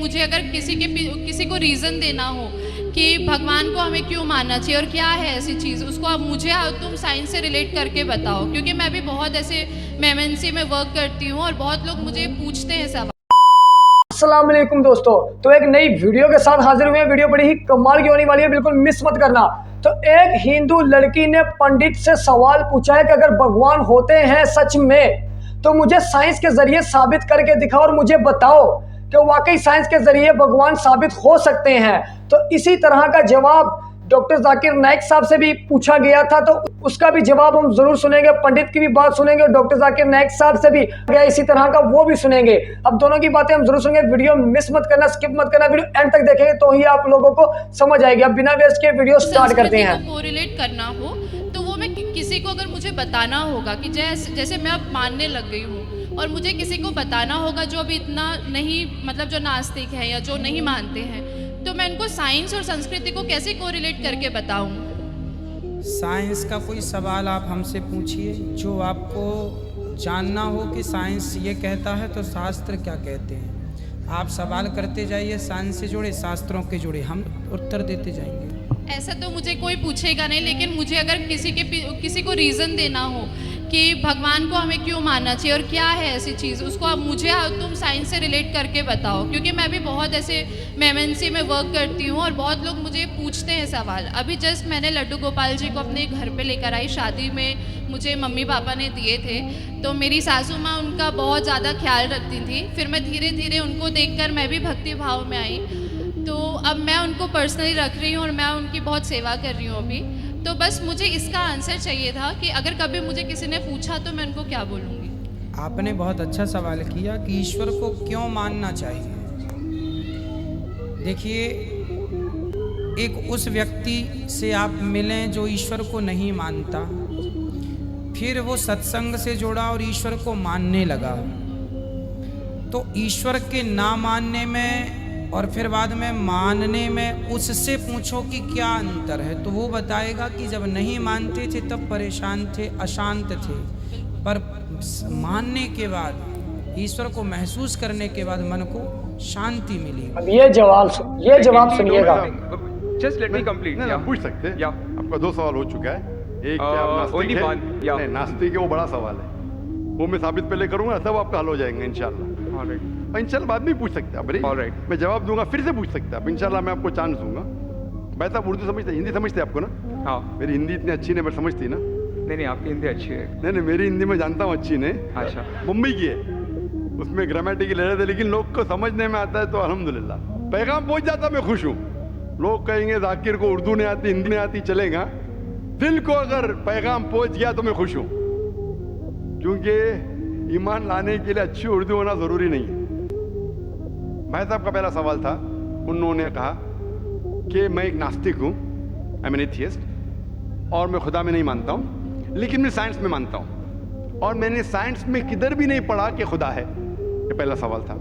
मुझे अगर किसी को रीज़न देना हो कि भगवान को हमें क्यों मानना चाहिए और क्या है ऐसी चीज़, उसको आप मुझे तुम साइंस से रिलेट करके बताओ, क्योंकि मैं भी बहुत ऐसे MNC में वर्क करती हूँ और बहुत लोग मुझे पूछते हैं सवाल। अस्सलाम वालेकुम दोस्तों, तो एक नई वीडियो के साथ हाजिर हुए हैं। वीडियो बड़ी ही कमाल की होने वाली है, बिल्कुल मिस मत करना। तो एक हिंदू लड़की ने पंडित से सवाल पूछा है कि अगर भगवान होते हैं सच में तो मुझे साइंस के जरिए साबित करके दिखाओ और मुझे बताओ कि वाकई साइंस के जरिए भगवान साबित हो सकते हैं। तो इसी तरह का जवाब डॉक्टर जाकिर नाइक साहब से भी पूछा गया था, तो उसका भी जवाब हम जरूर सुनेंगे। पंडित की भी बात सुनेंगे और डॉक्टर जाकिर नाइक साहब से भी इसी तरह का वो भी सुनेंगे। अब दोनों की बातें हम जरूर सुनेंगे। वीडियो मिस मत करना, स्किप मत करना, वीडियो एंड तक देखेंगे तो ही आप लोगों को समझ आएगी। अब बिना वेस्ट के वीडियो स्टार्ट करते हैं। कोरिलेट करना हो तो वो मैं किसी को अगर मुझे बताना होगा कि जैसे मैं अब मानने लग गई हूँ और मुझे किसी को बताना होगा जो अभी इतना नहीं, मतलब जो नास्तिक है या जो नहीं मानते हैं, तो मैं उनको साइंस और संस्कृति को कैसे कोरिलेट करके बताऊं? साइंस का कोई सवाल आप हमसे पूछिए जो आपको जानना हो कि साइंस ये कहता है तो शास्त्र क्या कहते हैं। आप सवाल करते जाइए, साइंस से जुड़े, शास्त्रों के जुड़े, हम उत्तर देते जाएंगे। ऐसा तो मुझे कोई पूछेगा नहीं, लेकिन मुझे अगर किसी को रीज़न देना हो कि भगवान को हमें क्यों मानना चाहिए और क्या है ऐसी चीज़, उसको आप मुझे तुम साइंस से रिलेट करके बताओ, क्योंकि मैं भी बहुत ऐसे MNC में वर्क करती हूँ और बहुत लोग मुझे पूछते हैं सवाल। अभी जस्ट मैंने लड्डू गोपाल जी को अपने घर पे लेकर आई, शादी में मुझे मम्मी पापा ने दिए थे, तो मेरी सासू माँ उनका बहुत ज़्यादा ख्याल रखती थी। फिर मैं धीरे धीरे उनको देखकर मैं भी भक्ति भाव में आई, तो अब मैं उनको पर्सनली रख रही हूँ और मैं उनकी बहुत सेवा कर रही हूँ अभी। तो बस मुझे इसका आंसर चाहिए था कि अगर कभी मुझे किसी ने पूछा तो मैं उनको क्या बोलूँगी। आपने बहुत अच्छा सवाल किया कि ईश्वर को क्यों मानना चाहिए। देखिए, एक उस व्यक्ति से आप मिलें जो ईश्वर को नहीं मानता, फिर वो सत्संग से जुड़ा और ईश्वर को मानने लगा, तो ईश्वर के ना मानने में और फिर बाद में मानने में उससे पूछो कि क्या अंतर है, तो वो बताएगा कि जब नहीं मानते थे तब परेशान थे, अशांत थे, पर मानने के बाद, ईश्वर को महसूस करने के बाद मन को शांति मिली। अब ये जवाब सुनिएगा। Just let me complete. ना पूछ सकते हैं। आपका 2 सवाल हो चुका है। एक क्या आप नास्तिक है? नहीं, नास्तिक है, वो बड़ा सवाल है, वो मैं साबित पहले करूंगा, तब आपका हल हो जाएंगे इंशाल्लाह। इंशाल्लाह बाद में पूछ सकते हैं आप। मैं जवाब दूंगा, फिर से पूछ सकते हैं आप, इंशाल्लाह मैं आपको चांस दूंगा। वैसे आप उर्दू समझते, हिंदी समझते आपको ना? हाँ, मेरी हिंदी इतनी अच्छी नहीं, मैं समझती ना? नहीं, आपकी हिंदी अच्छी है। नहीं, मेरी हिंदी में जानता हूँ अच्छी नहीं। अच्छा, मुंबई की है, उसमें ग्रामेटिकल एरर है, लेकिन लोग को समझने में आता है तो अल्हम्दुलिल्लाह। पैगाम पहुंच जाता, मैं खुश हूँ। लोग कहेंगे जाकिर को उर्दू नहीं आती, हिंदी नहीं आती, चलेगा। दिल को अगर पैगाम पहुंच गया तो मैं खुश हूँ, क्योंकि ईमान लाने के लिए अच्छी उर्दू होना जरूरी नहीं है। भाई साहब का पहला सवाल था, उन्होंने कहा कि मैं एक नास्तिक हूँ, आई एम एन एथियस्ट, और मैं खुदा में नहीं मानता हूँ, लेकिन मैं साइंस में मानता हूँ, और मैंने साइंस में किधर भी नहीं पढ़ा कि खुदा है। ये पहला सवाल था।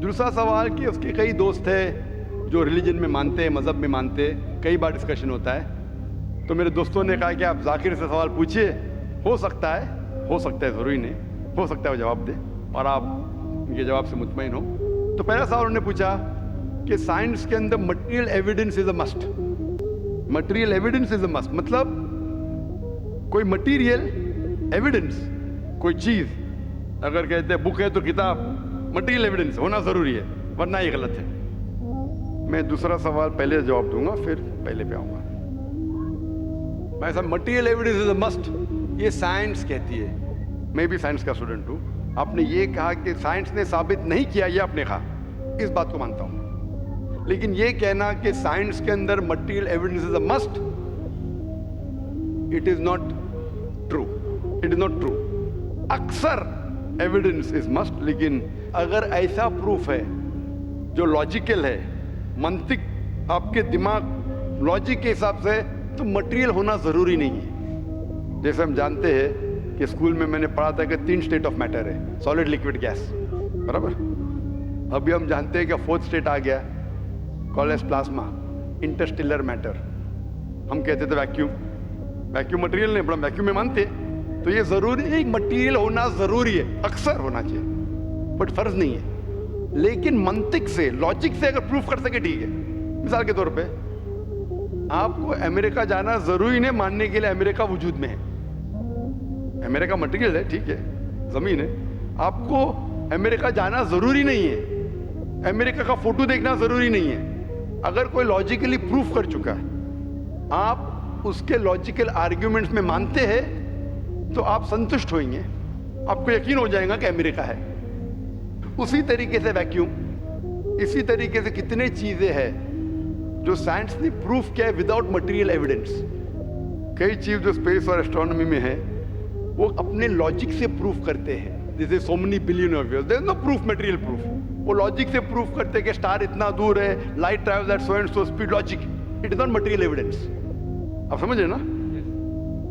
दूसरा सवाल कि उसके कई दोस्त हैं जो रिलीजन में मानते हैं, मज़हब में मानते हैं, कई बार डिस्कशन होता है, तो मेरे दोस्तों ने कहा कि आप जाकिर से सवाल पूछिए, हो सकता है, ज़रूरी नहीं, हो सकता है वो जवाब दे और आप उनके जवाब से मुतमईन हो। तो पहला सवाल उन्होंने पूछा कि साइंस के अंदर material evidence is a must. Material evidence is a must मतलब कोई मटेरियल एविडेंस, कोई चीज़ अगर कहते हैं बुक है तो किताब, मटेरियल एविडेंस होना ज़रूरी है, वरना ये गलत है। मैं दूसरा सवाल पहले जवाब दूंगा, फिर पहले पे आऊँगा। मैं सब material evidence is a must, ये साइंस कहती है। मैं भी साइंस का स्टूडेंट हूँ। आपने ये कहा कि साइंस ने साबित नहीं किया, ये आपने कहा, इस बात को मानता हूँ, लेकिन ये कहना कि साइंस के अंदर material evidence is a must, it is not true, it is not true. अक्सर एविडेंस इज मस्ट, लेकिन अगर ऐसा प्रूफ है जो लॉजिकल है, मंतिक, आपके दिमाग लॉजिक के हिसाब से, तो मटेरियल होना जरूरी नहीं है। जैसे हम जानते हैं कि स्कूल में मैंने पढ़ा था कि 3 स्टेट ऑफ मैटर है, सॉलिड, लिक्विड, गैस, बराबर। अभी हम जानते हैं कि 4th स्टेट आ गया, कॉलेज प्लाज्मा, इंटरस्टेलर मैटर। हम कहते थे वैक्यूम मटेरियल नहीं, बड़ा वैक्यूम में मानते। तो ये जरूरी नहीं, मटेरियल होना जरूरी है, अक्सर होना चाहिए, बट फर्ज नहीं है। लेकिन मंतिक से, लॉजिक से अगर प्रूफ कर सके ठीक है। मिसाल के तौर पे आपको अमेरिका जाना जरूरी नहीं मानने के लिए अमेरिका वजूद में है। अमेरिका मटेरियल है, ठीक है, जमीन है। आपको अमेरिका जाना जरूरी नहीं है, अमेरिका का फोटो देखना जरूरी नहीं है। अगर कोई लॉजिकली प्रूफ कर चुका है, आप उसके लॉजिकल आर्ग्यूमेंट्स में मानते हैं, तो आप संतुष्ट होंगे, आपको यकीन हो जाएगा कि अमेरिका है। उसी तरीके से वैक्यूम, इसी तरीके से कितने चीजें हैं जो साइंस ने प्रूफ किया है विदाउट मटेरियल एविडेंस। कई चीज जो स्पेस और एस्ट्रोनॉमी में है वो अपने लॉजिक से प्रूफ करते हैं, जैसे so many billion of years, there is no proof, material proof. वो लॉजिक से प्रूफ करते हैं कि स्टार इतना दूर है, light travels at so and so speed, logic, it is not material evidence. आप समझ रहे ना?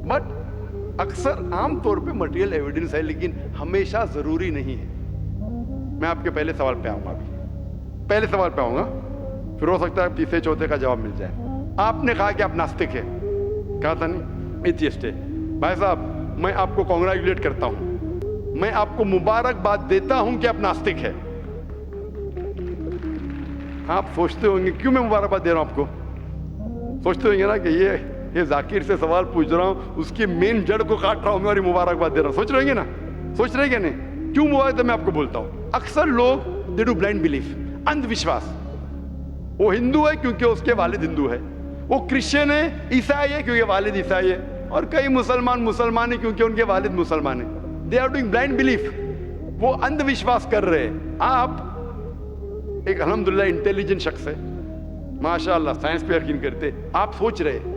बट अक्सर आमतौर पे मटेरियल एविडेंस है, लेकिन हमेशा जरूरी नहीं है। मैं आपके पहले सवाल पे आऊंगा, अभी पहले सवाल पे आऊंगा, फिर हो सकता है तीसरे चौथे का जवाब मिल जाए। आपने कहा कि आप नास्तिक है, कहा था नहीं, एथियस्ट है। भाई साहब, मैं आपको कॉन्ग्रेचुलेट करता हूं, मैं आपको मुबारकबाद देता हूं कि आप नास्तिक है। आप सोचते होंगे क्यों मैं मुबारकबाद दे रहा हूं आपको? सोचते होंगे ना कि ये जाकिर से सवाल पूछ रहा हूं, उसकी मेन जड़ को काट रहा हूं मैं और मुबारकबाद दे रहा हूं। सोच रहे हैं ना? सोच रहे हैं क्या नहीं? क्यों मुबारक? मैं आपको बोलता हूं, अक्सर लोग दे डू ब्लाइंड बिलीफ, अंधविश्वास। वो हिंदू है क्योंकि उसके वालिद हिंदू है, वो क्रिश्चियन है, ईसाई है क्योंकि वालिद ईसाई है, और कई मुसलमान है क्योंकि उनके वालिद मुसलमान है। They are doing blind belief, वो अंधविश्वास कर रहे हैं। आप एक अल्हम्दुलिल्लाह इंटेलिजेंट शख्स है, माशाअल्लाह, साइंस पे यकीन करते। आप सोच रहे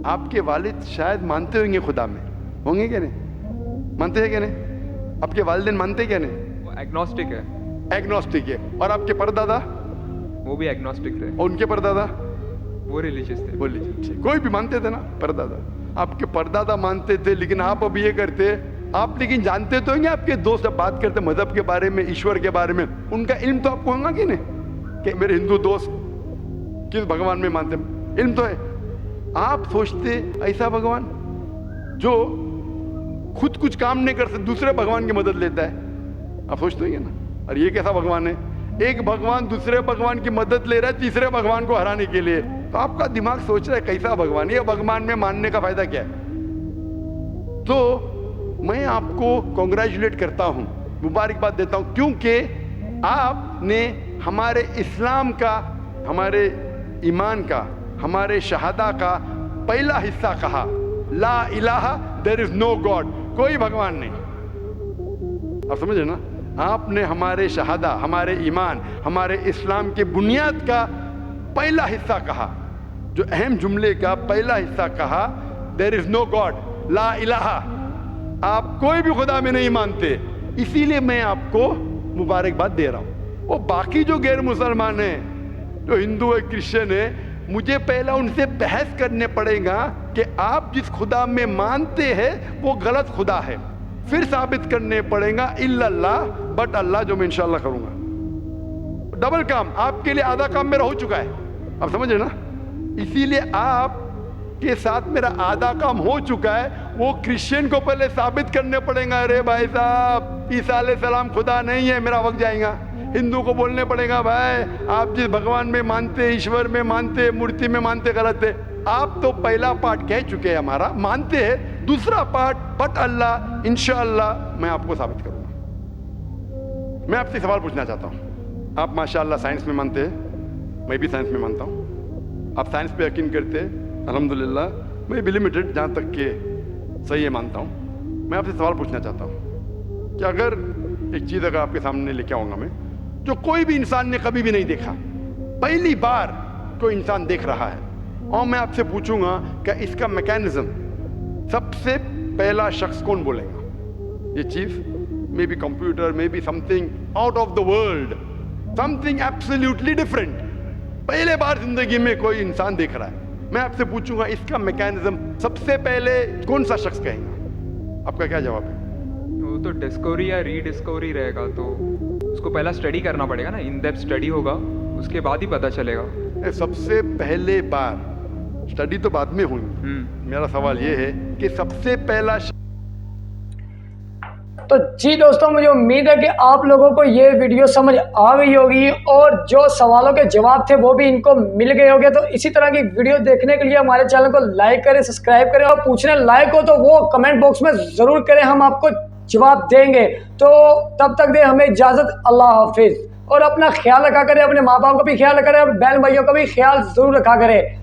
आपके वालिद शायद मानते होंगे खुदा में, होंगे क्या नहीं? मानते हैं क्या नहीं? आपके वालिदैन मानते क्या नहीं? वो एग्नोस्टिक है। एग्नोस्टिक है। और आपके परदादा? वो भी एग्नोस्टिक थे। और उनके परदादा? वो रिलीजियस थे। बोलिए, कोई भी मानते थे ना परदादा? आपके परदादा मानते थे, लेकिन आप अब ये करते, आप लेकिन जानते तो होंगे, आपके दोस्त जब बात करते मजहब के बारे में, ईश्वर के बारे में, उनका इल्म तो आपको होगा कि नहीं कि मेरे हिंदू दोस्त किस भगवान में मानते, इल्म तो है। आप सोचते ऐसा भगवान जो खुद कुछ काम नहीं कर सकते, दूसरे भगवान की मदद लेता है, आप सोचते होंगे ना? और ये कैसा भगवान है? एक भगवान दूसरे भगवान की मदद ले रहा है तीसरे भगवान को हराने के लिए। तो आपका दिमाग सोच रहा है कैसा भगवान, ये भगवान में मानने का फायदा क्या है? तो मैं आपको कॉन्ग्रेचुलेट करता हूं, मुबारकबाद देता हूं, क्योंकि आपने हमारे इस्लाम का, हमारे ईमान का, हमारे शहादा का पहला हिस्सा कहा, ला इलाहा, देयर इज नो गॉड, कोई भगवान नहीं। आप समझे ना? आपने हमारे शहादा, हमारे ईमान, हमारे इस्लाम के बुनियाद का पहला हिस्सा कहा, जो अहम जुमले का पहला हिस्सा कहा, देयर इज नो गॉड, ला इलाहा, आप कोई भी खुदा में नहीं मानते, इसीलिए मैं आपको मुबारकबाद दे रहा हूं। वो बाकी जो गैर मुसलमान है, जो हिंदू है, क्रिश्चियन है, मुझे पहला उनसे बहस करने पड़ेगा कि आप जिस खुदा में मानते हैं वो गलत खुदा है, फिर साबित करने पड़ेगा इल्लल्लाह, बट अल्लाह, जो मैं इंशाअल्लाह करूंगा। डबल काम, आपके लिए आधा काम मेरा हो चुका है, आप समझ रहे ना? इसीलिए आप के साथ मेरा आधा काम हो चुका है, वो क्रिश्चियन को पहले साबित करने पड़ेगा, अरे भाई साहब ईसा अलैहिस्सलाम खुदा नहीं है, मेरा वक्त जाएगा। हिंदू को बोलने पड़ेगा, भाई आप जिस भगवान में मानते, ईश्वर में मानते, मूर्ति में मानते, गलत है। आप तो पहला पार्ट कह चुके हैं हमारा, मानते हैं, दूसरा पार्ट बट अल्लाह, इंशाअल्लाह मैं आपको साबित करूंगा। मैं आपसे सवाल पूछना चाहता हूं, आप माशाअल्लाह साइंस में मानते हैं, मैं भी साइंस में मानता हूं, आप साइंस पे यकीन करते हैं, अल्हम्दुलिल्लाह, मैं भी लिमिटेड जहां तक के सही है मानता हूं। मैं आपसे सवाल पूछना चाहता हूं कि अगर एक चीज अगर आपके सामने लेके आऊंगा मैं, जो कोई भी इंसान ने कभी भी नहीं देखा, पहली बार कोई इंसान देख रहा है, और मैं आपसे पूछूंगा कि इसका मैकेनिज्म, सबसे पहला शख्स कौन बोलेगा? ये चीज may be computer, may be something out of the world, something absolutely different, पहले बार जिंदगी में कोई इंसान देख रहा है। मैं आपसे पूछूंगा इसका मैकेनिज्म सबसे पहले कौन सा शख्स कहेगा? आपका क्या जवाब है? वो तो डिस्कवरी या रीडिस्कवरी रहेगा, तो उसको पहला स्टडी करना पड़ेगा ना, इन डेप्थ स्टडी होगा, उसके बाद ही पता चलेगा। सबसे पहले बार, स्टडी तो बाद में हुई, मेरा सवाल ये है कि सबसे पहला तो जी दोस्तों, मुझे उम्मीद है कि आप लोगों को ये वीडियो समझ आ गई होगी और जो सवालों के जवाब थे वो भी इनको मिल गए होंगे। तो इसी तरह की वीडियो देखने के लिए हमारे चैनल को लाइक करें, सब्सक्राइब करें और पूछने लायक हो तो वो कमेंट बॉक्स में ज़रूर करें, हम आपको जवाब देंगे। तो तब तक दे हमें इजाज़त, अल्लाह हाफिज़। और अपना ख्याल रखा करें, अपने माँ बाप का भी ख्याल रखा करें और बहन भाइयों का भी ख्याल ज़रूर रखा करें।